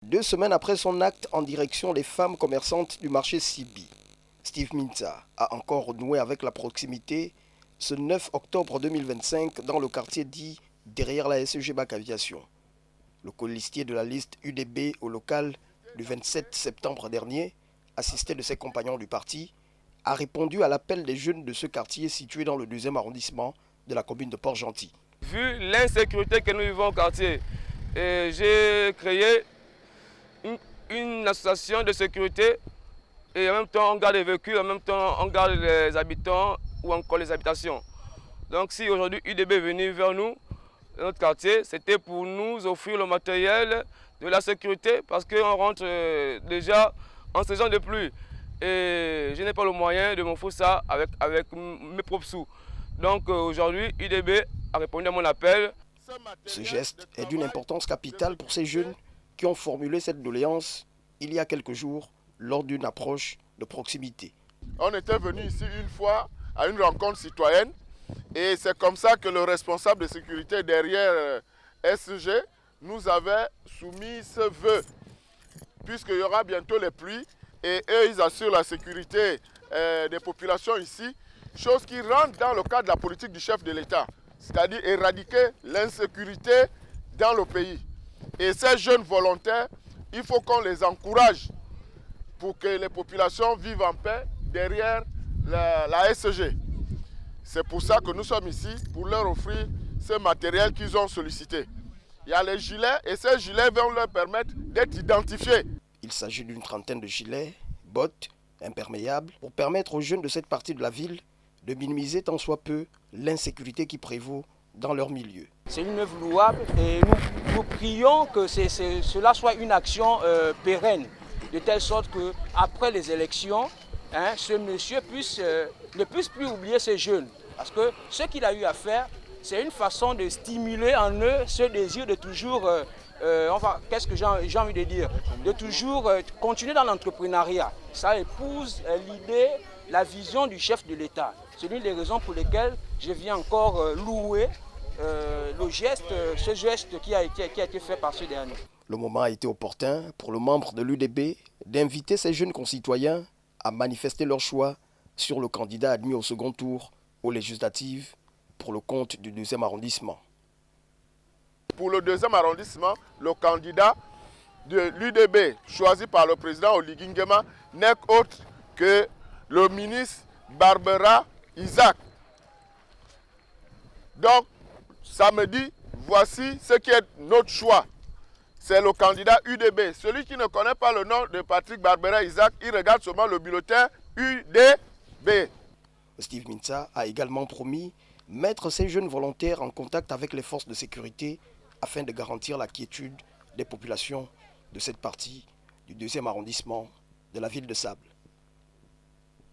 2 semaines après son acte en direction des femmes commerçantes du marché Sibi, Steve Mintsa a encore renoué avec la proximité ce 9 octobre 2025 dans le quartier dit derrière la SEG Bac Aviation. Le colistier de la liste UDB au local du 27 septembre dernier, assisté de ses compagnons du parti, a répondu à l'appel des jeunes de ce quartier situé dans le 2e arrondissement de la commune de Port-Gentil. Vu l'insécurité que nous vivons au quartier, j'ai créé une association de sécurité et en même temps on garde les véhicules, en même temps on garde les habitants ou encore les habitations. Donc si aujourd'hui UDB est venu vers nous, dans notre quartier, c'était pour nous offrir le matériel de la sécurité parce qu'on rentre déjà en saison de pluie et je n'ai pas le moyen de m'offrir ça avec mes propres sous. Donc aujourd'hui UDB a répondu à mon appel. Ce geste est d'une importance capitale pour ces jeunes qui ont formulé cette doléance il y a quelques jours lors d'une approche de proximité. On était venu ici une fois à une rencontre citoyenne et c'est comme ça que le responsable de sécurité derrière SG nous avait soumis ce vœu. Puisqu'il y aura bientôt les pluies et eux ils assurent la sécurité des populations ici, chose qui rentre dans le cadre de la politique du chef de l'État, c'est-à-dire éradiquer l'insécurité dans le pays. Et ces jeunes volontaires, il faut qu'on les encourage pour que les populations vivent en paix derrière la SG. C'est pour ça que nous sommes ici, pour leur offrir ce matériel qu'ils ont sollicité. Il y a les gilets et ces gilets vont leur permettre d'être identifiés. Il s'agit d'une trentaine de gilets, bottes, imperméables, pour permettre aux jeunes de cette partie de la ville de minimiser tant soit peu l'insécurité qui prévaut dans leur milieu. C'est une œuvre louable et nous prions que cela soit une action pérenne, de telle sorte qu'après les élections, ce monsieur ne puisse plus oublier ces jeunes. Parce que ce qu'il a eu à faire, c'est une façon de stimuler en eux ce désir de toujours, qu'est-ce que j'ai envie de dire, de toujours continuer dans l'entrepreneuriat. Ça épouse l'idée, la vision du chef de l'État. C'est l'une des raisons pour lesquelles je viens encore louer ce geste qui a été fait par ce dernier. Le moment a été opportun pour le membre de l'UDB d'inviter ces jeunes concitoyens à manifester leur choix sur le candidat admis au second tour aux législatives pour le compte du 2e arrondissement. Pour le 2e arrondissement, le candidat de l'UDB choisi par le président Oligui Nguema n'est autre que le ministre Barbara Isaac. Donc, samedi, voici ce qui est notre choix. C'est le candidat UDB. Celui qui ne connaît pas le nom de Patrick Barbara Isaac, il regarde seulement le bulletin UDB. Steve Mintsa a également promis mettre ces jeunes volontaires en contact avec les forces de sécurité afin de garantir la quiétude des populations de cette partie du 2e arrondissement de la ville de Sable.